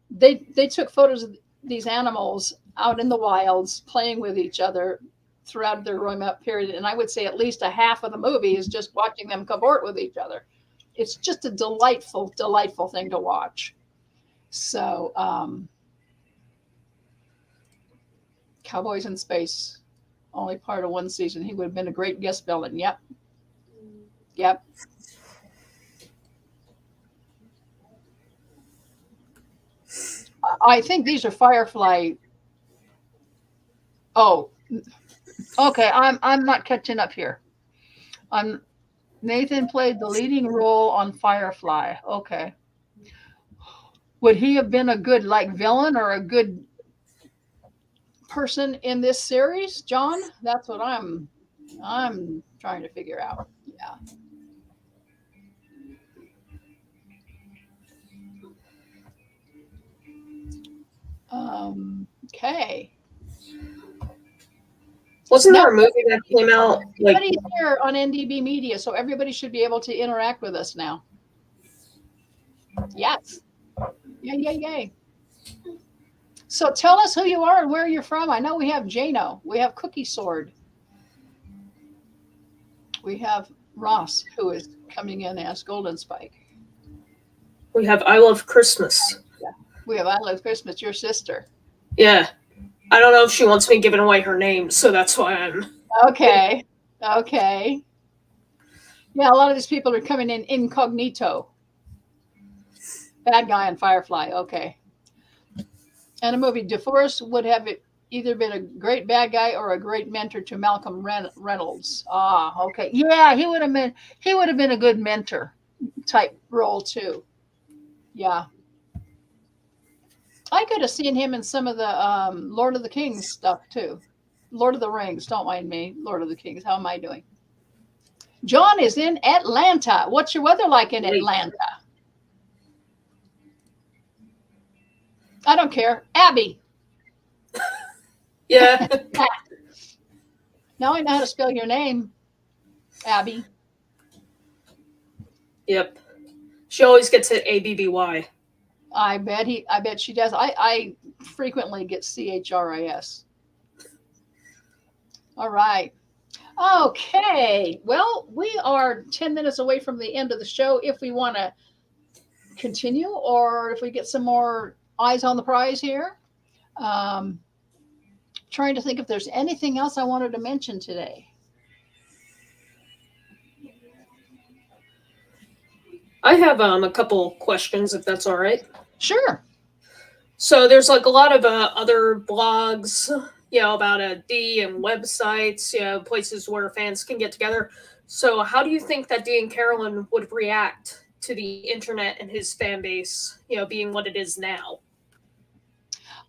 they took photos of these animals out in the wilds playing with each other throughout their growing up period. And I would say at least a half of the movie is just watching them cavort with each other. It's just a delightful, delightful thing to watch. So, Cowboys in Space, only part of one season. He would have been a great guest villain. Yep. Yep. I think these are Firefly. Oh, okay. I'm not catching up here. Nathan played the leading role on Firefly. Okay. Would he have been a good villain or a good person in this series, John? That's what I'm trying to figure out. Yeah. Okay. Wasn't there a movie that came out? Everybody's here on NDB Media, so everybody should be able to interact with us now. Yes. Yay. So tell us who you are and where you're from. I know we have Jano. We have Cookie Sword. We have Ross, who is coming in as Golden Spike. We have I Love Christmas. Yeah. We have I Love Christmas, your sister. Yeah. I don't know if she wants me giving away her name, so that's why I'm... Okay. Yeah, a lot of these people are coming in incognito. Bad guy on Firefly. Okay. And a movie, DeForest would have either been a great bad guy or a great mentor to Malcolm Reynolds. Ah, okay. Yeah, he would have been a good mentor type role too. Yeah. I could have seen him in some of the Lord of the Kings stuff too. Lord of the Rings, don't mind me. Lord of the Kings, how am I doing? John is in Atlanta. What's your weather like in Atlanta? I don't care. Abby. Yeah. Now I know how to spell your name, Abby. Yep. She always gets it ABBY. I bet she does. I frequently get CHRIS. All right. Okay. Well, we are 10 minutes away from the end of the show. If we want to continue or if we get some more eyes on the prize here. Trying to think if there's anything else I wanted to mention today. I have a couple questions, if that's all right. Sure. So there's a lot of other blogs, about Dee and websites, places where fans can get together. So how do you think that Dee and Carolyn would react to the internet and his fan base, being what it is now?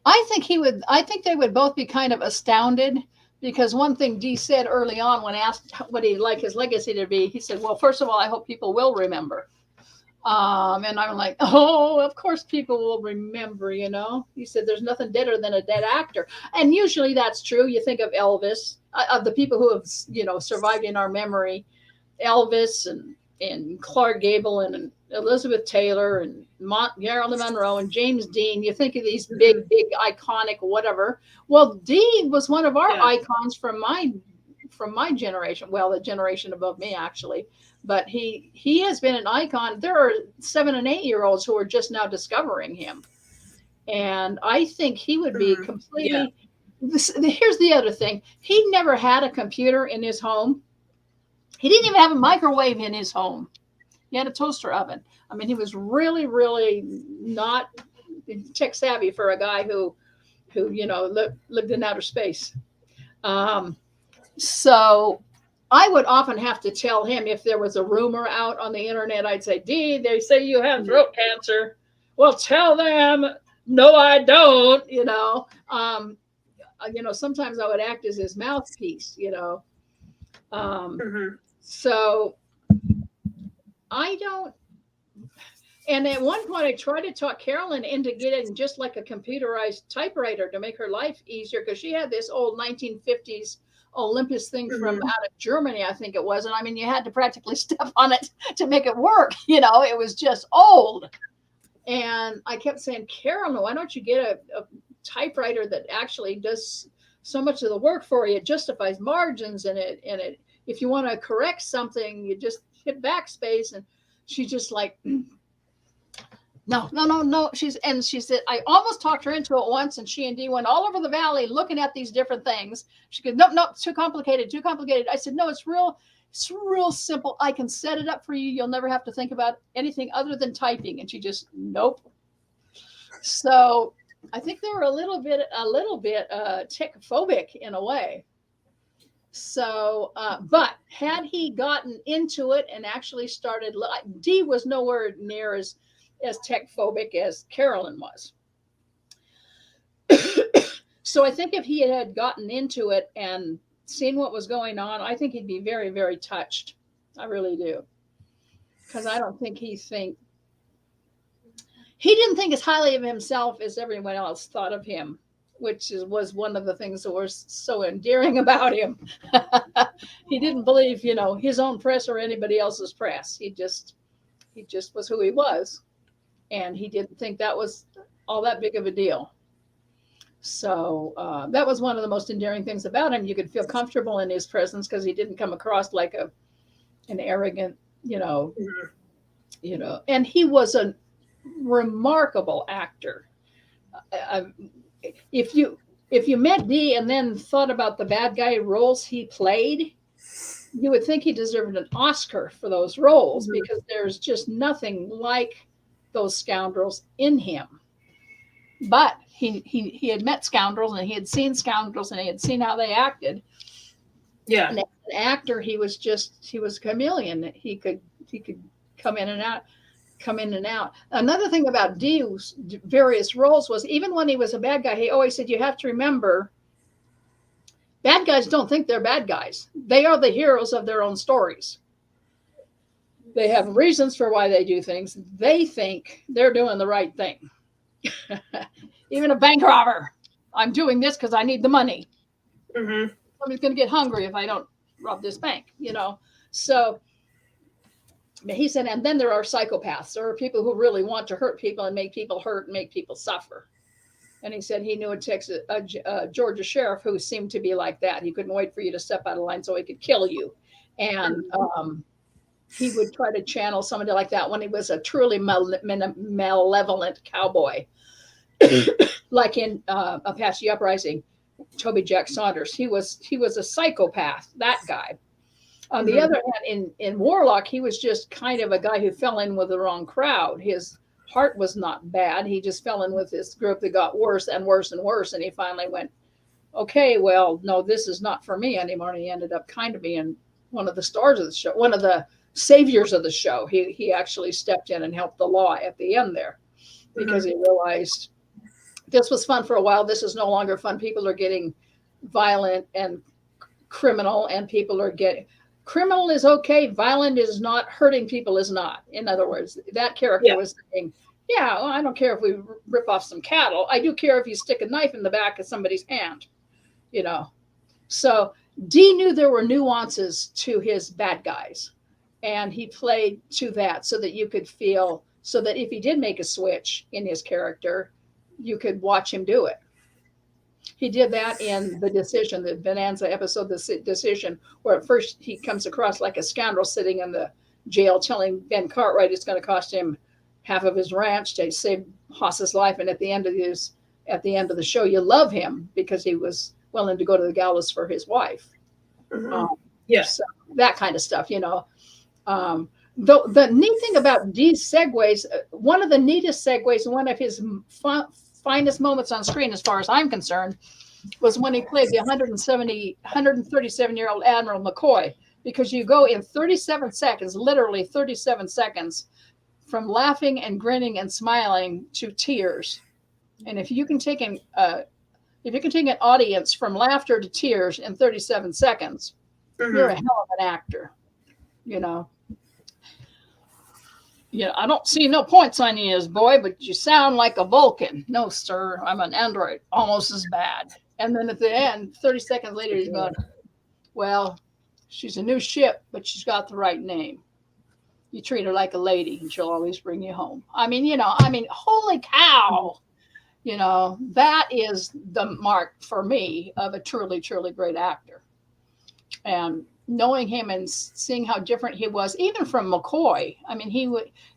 I think they would both be kind of astounded Because one thing Dee said early on when asked what he'd like his legacy to be, he said, well, first of all, I hope people will remember. And I'm like, oh, of course people will remember, you know. He said, there's nothing deader than a dead actor. And usually that's true. You think of Elvis, of the people who have, you know, survived in our memory, Elvis and Clark Gable and Elizabeth Taylor and Marilyn Monroe and James Dean. You think of these big iconic whatever. Well, Dee was one of our icons from my generation. Well, the generation above me, actually. But he has been an icon. There are 7 and 8 year olds who are just now discovering him. And I think he would be completely. Here's the other thing. He never had a computer in his home. He didn't even have a microwave in his home. He had a toaster oven. I mean, he was really, really not tech savvy for a guy who you know, lived in outer space. So I would often have to tell him if there was a rumor out on the internet. I'd say, Dee, they say you have throat cancer. Well, tell them, no, I don't. You know, sometimes I would act as his mouthpiece. You know, so I don't. And at one point, I tried to talk Carolyn into getting just like a computerized typewriter to make her life easier, because she had this old 1950s Olympus thing from out of Germany, I think it was. And I mean, you had to practically step on it to make it work. You know, it was just old. And I kept saying, Carolyn, why don't you get a typewriter that actually does so much of the work for you? It justifies margins and it. If you want to correct something, you just hit backspace. And she's just like, no. She said, I almost talked her into it once, and she and Dee went all over the valley looking at these different things. She goes, nope, too complicated. I said, no, it's real simple. I can set it up for you. You'll never have to think about anything other than typing. And she just, nope. So I think they were a little bit tech phobic in a way. So, but had he gotten into it and actually started, Dee was nowhere near as tech phobic as Carolyn was. So I think if he had gotten into it and seen what was going on, I think he'd be very, very touched. I really do. Because I don't think he didn't think as highly of himself as everyone else thought of him, which was one of the things that was so endearing about him. He didn't believe, you know, his own press or anybody else's press. He just was who he was. And he didn't think that was all that big of a deal. So that was one of the most endearing things about him. You could feel comfortable in his presence because he didn't come across like an arrogant, you know, and he was a remarkable actor. If you met Dee and then thought about the bad guy roles he played, you would think he deserved an Oscar for those roles, because there's just nothing like those scoundrels in him. But he had met scoundrels, and he had seen scoundrels, and he had seen how they acted. Yeah. And as an actor, he was a chameleon. He could come in and out. Another thing about Dee's various roles was, even when he was a bad guy, he always said, you have to remember, bad guys don't think they're bad guys. They are the heroes of their own stories. They have reasons for why they do things. They think they're doing the right thing. Even a bank robber, I'm doing this because I need the money. Somebody's going to get hungry if I don't rob this bank, you know. So he said, and then there are psychopaths. There are people who really want to hurt people and make people hurt and make people suffer. And he said he knew a Georgia sheriff who seemed to be like that. He couldn't wait for you to step out of line so he could kill you. And he would try to channel somebody like that when he was a truly malevolent cowboy. Like in Apache Uprising, Toby Jack Saunders. He was a psychopath, that guy. On the other hand, in Warlock, he was just kind of a guy who fell in with the wrong crowd. His heart was not bad. He just fell in with this group that got worse and worse and worse. And he finally went, okay, well, no, this is not for me anymore. And he ended up kind of being one of the stars of the show, one of the saviors of the show. He actually stepped in and helped the law at the end there, because he realized this was fun for a while. This is no longer fun. People are getting violent and criminal, and people are getting criminal is okay, violent is not, hurting people is not. In other words, that character was saying, yeah, well, I don't care if we rip off some cattle. I do care if you stick a knife in the back of somebody's hand, you know. So Dee knew there were nuances to his bad guys, and he played to that so that you could feel, so that if he did make a switch in his character, you could watch him do it. He did that in The Decision, the Bonanza episode, The Decision, where at first he comes across like a scoundrel sitting in the jail telling Ben Cartwright it's going to cost him half of his ranch to save Haas's life. And at the end of the show, you love him because he was willing to go to the gallows for his wife. So that kind of stuff, you know. The neat thing about Dee's segues, one of the neatest segues, and one of his finest moments on screen, as far as I'm concerned, was when he played the 137-year-old Admiral McCoy, because you go in 37 seconds, literally 37 seconds, from laughing and grinning and smiling to tears. And if you can take an audience from laughter to tears in 37 seconds, you're a hell of an actor, you know. Yeah, I don't see no points on you as boy, but you sound like a Vulcan. No, sir, I'm an android, almost as bad. And then at the end, 30 seconds later, he's going, well, she's a new ship, but she's got the right name. You treat her like a lady and she'll always bring you home. I mean, holy cow. You know, that is the mark for me of a truly, truly great actor. And knowing him and seeing how different he was, even from McCoy. I mean,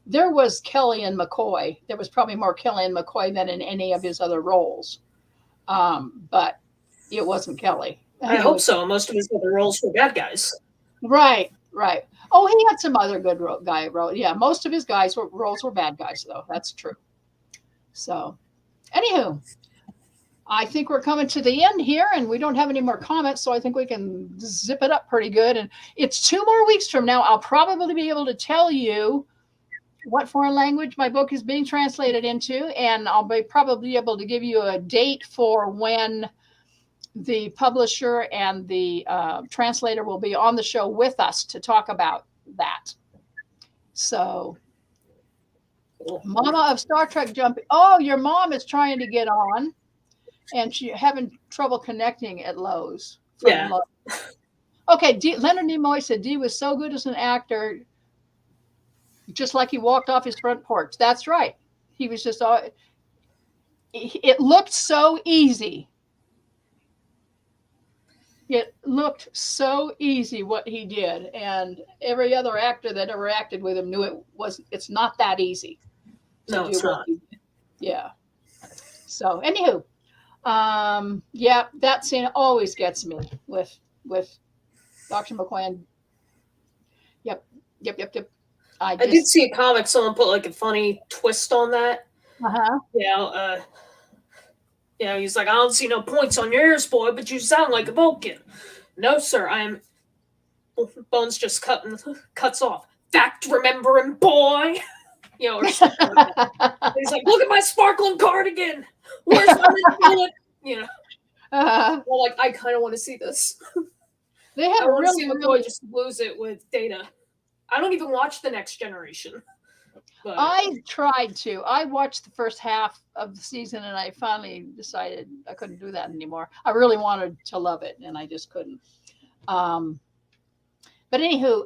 there was Kelly and McCoy. There was probably more Kelly and McCoy than in any of his other roles. But it wasn't Kelly. I hope so. Most of his other roles were bad guys. Right. Oh, he had some other good guy roles. Yeah, most of his roles were bad guys, though. That's true. So, anywho, I think we're coming to the end here, and we don't have any more comments, so I think we can zip it up pretty good. And it's 2 more weeks from now. I'll probably be able to tell you what foreign language my book is being translated into, and I'll be probably able to give you a date for when the publisher and the translator will be on the show with us to talk about that. So, Mama of Star Trek jumping. Oh, your mom is trying to get on. And she's having trouble connecting at Lowe's. Yeah. Okay, Leonard Nimoy said Dee was so good as an actor, just like he walked off his front porch. That's right. He was just, it looked so easy. It looked so easy what he did. And every other actor that ever acted with him knew it's not that easy. No, it's not. Yeah. So, anywho. Yeah, that scene always gets me with Dr. McCoy. Yep. I did see a comic, someone put like a funny twist on that. Yeah, he's like, I don't see no points on your ears, boy, but you sound like a Vulcan. No, sir, I am. Bones just cuts off. Fact remembering, boy. You know, or something like that. He's like, look at my sparkling cardigan. Where's my bullet? You know. Well, like, I kind of want to see this. They have I want to see McCoy just lose it with Data. I don't even watch The Next Generation. But I tried to. I watched the first half of the season, and I finally decided I couldn't do that anymore. I really wanted to love it, and I just couldn't. But anywho,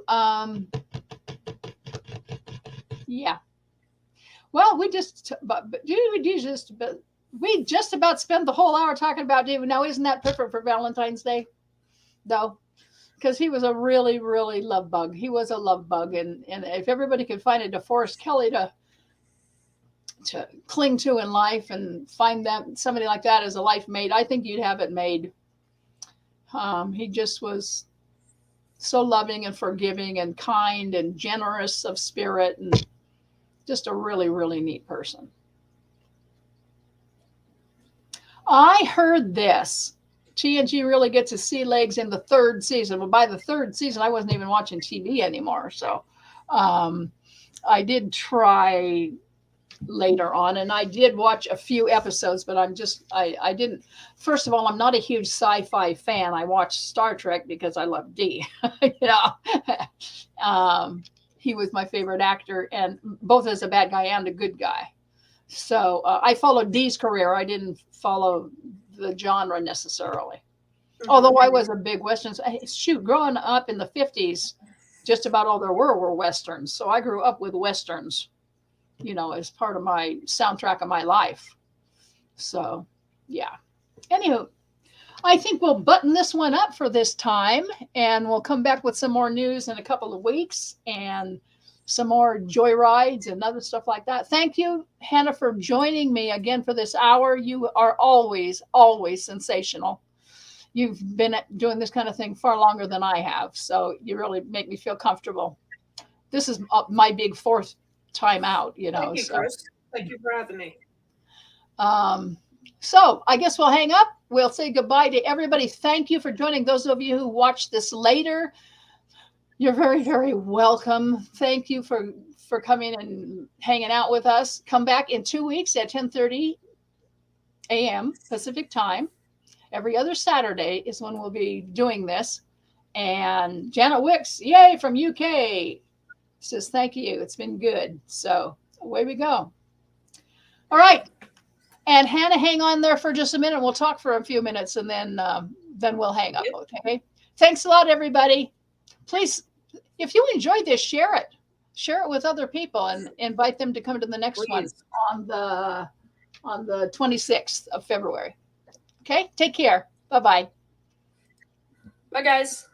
yeah. Well, we just about spent the whole hour talking about David. Now, isn't that perfect for Valentine's Day? Though. Because he was a really, really love bug. He was a love bug. And if everybody could find a DeForest Kelley to cling to in life and find somebody like that as a life mate, I think you'd have it made. He just was so loving and forgiving and kind and generous of spirit and just a really, really neat person. I heard this. TNG really gets his sea legs in the 3rd season. Well, by the 3rd season, I wasn't even watching TV anymore. So I did try later on. And I did watch a few episodes, but I didn't. First of all, I'm not a huge sci-fi fan. I watched Star Trek because I love D. You know, he was my favorite actor, and both as a bad guy and a good guy. So I followed Dee's career. I didn't follow the genre necessarily. Although I was a big Westerns. Shoot, growing up in the 50s, just about all there were Westerns. So I grew up with Westerns, you know, as part of my soundtrack of my life. So, yeah. Anywho, I think we'll button this one up for this time, and we'll come back with some more news in a couple of weeks and some more joyrides and other stuff like that. Thank you, Hannah, for joining me again for this hour. You are always, always sensational. You've been doing this kind of thing far longer than I have, so you really make me feel comfortable. This is my big fourth time out, you know. Thank you, Kris. Thank you for having me. So I guess we'll hang up. We'll say goodbye to everybody. Thank you for joining. Those of you who watch this later, you're very, very welcome. Thank you for coming and hanging out with us. Come back in 2 weeks at 10:30 a.m. Pacific time. Every other Saturday is when we'll be doing this. And Janet Wicks, yay, from UK, says thank you. It's been good. So away we go. All right. And Hannah, hang on there for just a minute. We'll talk for a few minutes, and then we'll hang up. Okay. Thanks a lot, everybody. Please, if you enjoyed this, share it. Share it with other people and invite them to come to the next one on the 26th of February. Okay. Take care. Bye-bye. Bye, guys.